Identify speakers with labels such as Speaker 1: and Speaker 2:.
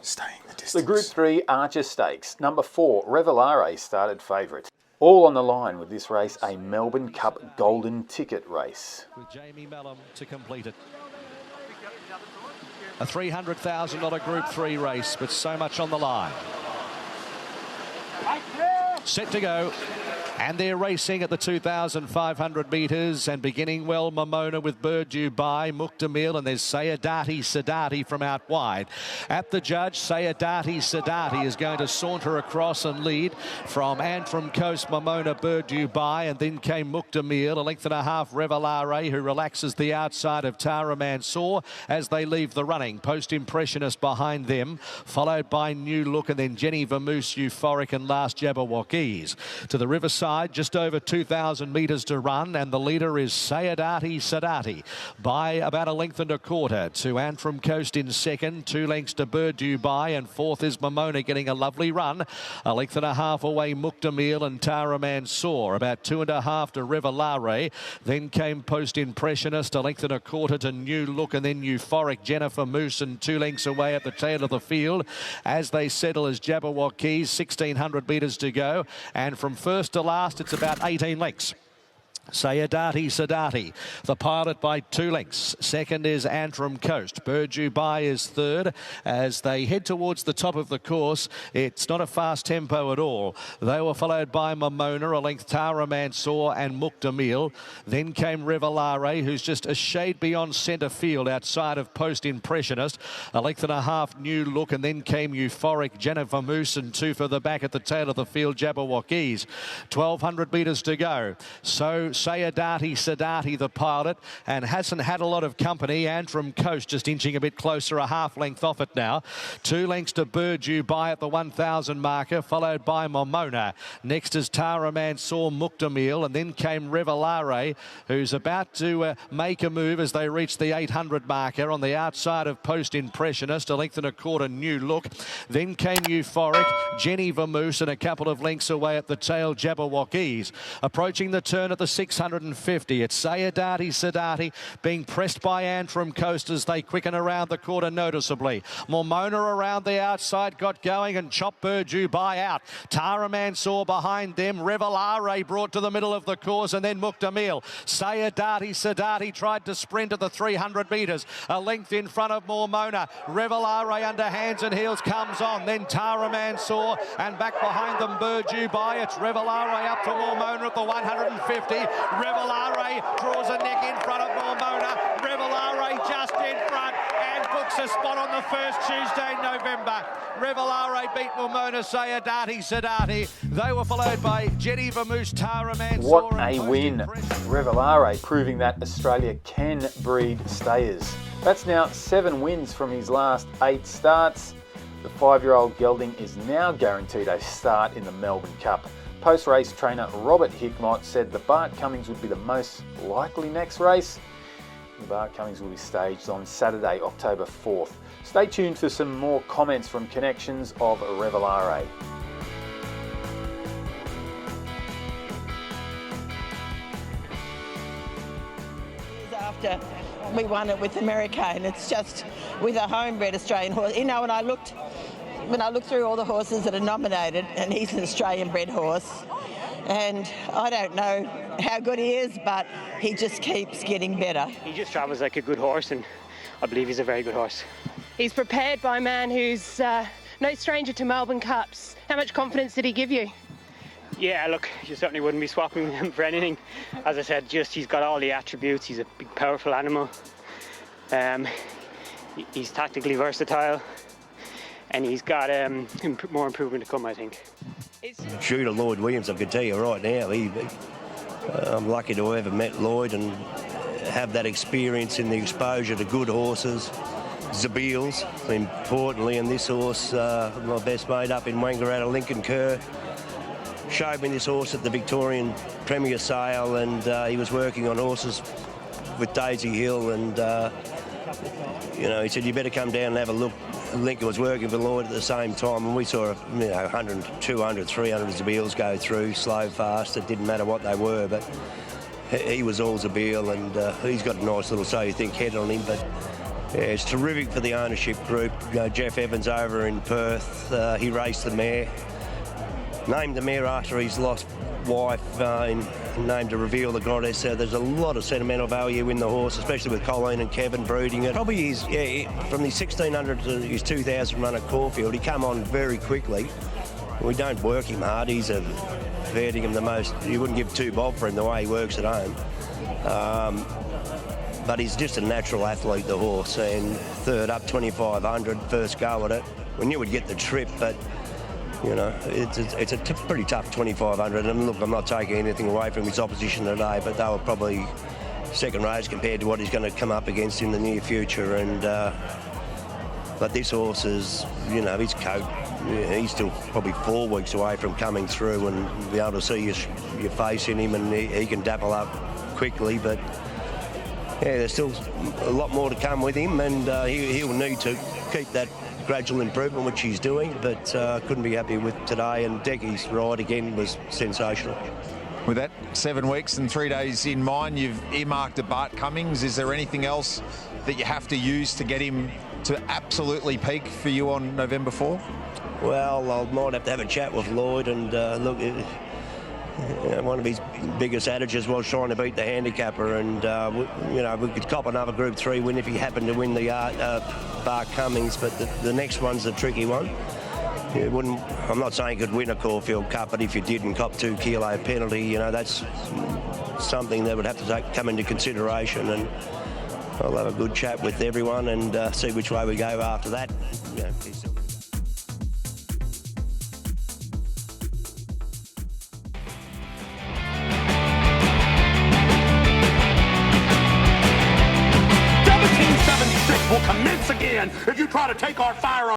Speaker 1: staying the distance.
Speaker 2: The Group 3 Archer Stakes. Number 4, Revelare started favourite. All on the line with this race, a Melbourne Cup golden ticket race.
Speaker 3: With Jamie Mellum to complete it. A $300,000 Group 3 race, but so much on the line. Set to go. And they're racing at the 2,500 metres and beginning well. Mormona with Bur Dubai, Muktamil, and there's Sayedaty Sadaty from out wide. At the judge, Sayedaty Sadaty is going to saunter across and lead from Antrim Coast, Mormona, Bur Dubai, and then came Muktamil, a length and a half Revelare, who relaxes the outside of Tara Mansour as they leave the running. Post Impressionist behind them, followed by New Look, and then Jennivamoose, Euphoric, and last Jabberwockies. To the riverside, just over 2,000 metres to run, and the leader is Sayedaty Sadaty by about a length and a quarter to Antrim Coast in second, 2 lengths to Bur Dubai, and fourth is Mormona getting a lovely run. A length and a half away Muktamil and Tara Mansour, about 2.5 to Revelare. Then came Post Impressionist, a length and a quarter to New Look, and then Euphoric, Jennivamoose, and 2 lengths away at the tail of the field as they settle as Jabberwockies, 1,600 metres to go, and from first to last it's about 18 lengths. Sayedaty Sadaty, the pilot by 2 lengths. Second is Antrim Coast. Bur Dubai is third. As they head towards the top of the course, it's not a fast tempo at all. They were followed by Mormona, a length Tara Mansour, and Muktamil. Then came Revelare, who's just a shade beyond centre field outside of Post Impressionist. A length and a half New Look, and then came Euphoric, Jennivamoose, and 2 further back at the tail of the field, Jabberwockies. 1,200 metres to go. So Sayedaty Sadaty, the pilot, and hasn't had a lot of company. Antrim Coast just inching a bit closer, a half length off it now. 2 lengths to Bur Dubai at the 1,000 marker, followed by Mormona. Next is Tara Mansour, Muktamil, and then came Revelare, who's about to make a move as they reach the 800 marker on the outside of Post Impressionist, a length and a quarter New Look. Then came Euphoric, Jennivamoose, and a couple of lengths away at the tail, Jabberwockies. Approaching the turn at the 650. It's Sayedaty Sadaty being pressed by Antrim Coast as they quicken around the quarter noticeably. Mormona around the outside got going and chopped Bur Dubai out. Tara Mansour behind them. Revelare brought to the middle of the course, and then Muktamil. Sayedaty Sadaty tried to sprint at the 300 metres. A length in front of Mormona. Revelare under hands and heels comes on. Then Tara Mansour, and back behind them Bur Dubai. It's Revelare up to Mormona at the 150. Revelare draws a neck in front of Mormona. Revelare just in front and books a spot on the first Tuesday in November. Revelare beat Mormona, Sayedaty Sadaty. They were followed by Jennivamoose, Tara Mansour.
Speaker 2: What a win. Revelare proving that Australia can breed stayers. That's now 7 wins from his last 8 starts. The 5-year-old gelding is now guaranteed a start in the Melbourne Cup. Post-race trainer Robert Hickmott said the Bart Cummings would be the most likely next race. The Bart Cummings will be staged on Saturday, October 4th. Stay tuned for some more comments from connections of Revelare.
Speaker 4: After we won it with American, it's just with a homebred Australian horse. You know, when I looked through all the horses that are nominated, and he's an Australian bred horse, and I don't know how good he is, but he just keeps getting better.
Speaker 5: He just travels like a good horse, and I believe he's a very good horse.
Speaker 6: He's prepared by a man who's no stranger to Melbourne Cups. How much confidence did he give you?
Speaker 5: Yeah, look, you certainly wouldn't be swapping him for anything. As I said, just he's got all the attributes. He's a big, powerful animal. He's tactically versatile, and he's got more improvement to come, I think.
Speaker 7: Shooter Lloyd Williams, I can tell you right now, I'm lucky to have ever met Lloyd and have that experience in the exposure to good horses, Zabeels, importantly, and this horse, my best mate up in Wangaratta, Lincoln Kerr, showed me this horse at the Victorian Premier Sale, and he was working on horses with Daisy Hill, and you know, he said, you better come down and have a look. Lincoln was working for Lloyd at the same time, and we saw 100, 200, 300 Zabeels go through, slow, fast. It didn't matter what they were, but he was all Zabeel, and he's got a nice little, so you think, head on him, but Yeah, it's terrific for the ownership group. Jeff Evans over in Perth, he raced the mare. Named the mare after his lost wife, named to Reveal the Goddess. There's a lot of sentimental value in the horse, especially with Colleen and Kevin breeding it. Probably from the 1600 to his 2000 run at Caulfield, he come on very quickly. We don't work him hard. He's hurting him the most. You wouldn't give two bob for him the way he works at home. But he's just a natural athlete, the horse, and third up 2500, first go at it. We knew we'd get the trip, but you know, it's a pretty tough 2500. And look, I'm not taking anything away from his opposition today, but they were probably second rows compared to what he's going to come up against in the near future. And but this horse is, you know, his coat, he's still probably 4 weeks away from coming through and be able to see your face in him, and he can dapple up quickly. But yeah, there's still a lot more to come with him, and he'll need to keep that gradual improvement, which he's doing, but couldn't be happy with today. And Decky's ride again was sensational.
Speaker 1: With that 7 weeks and 3 days in mind, you've earmarked a Bart Cummings. Is there anything else that you have to use to get him to absolutely peak for you on November 4?
Speaker 7: Well, I might have to have a chat with Lloyd, and look, one of his biggest adages was trying to beat the handicapper, and you know, we could cop another Group 3 win if he happened to win the Bart Cummings, but the next one's the tricky one. I'm not saying you could win a Caulfield Cup, but if you did and cop 2 kilo penalty, you know, that's something that would have to come into consideration. And I'll have a good chat with everyone and see which way we go after that. You know,
Speaker 8: will commence again if you try to take our firearms.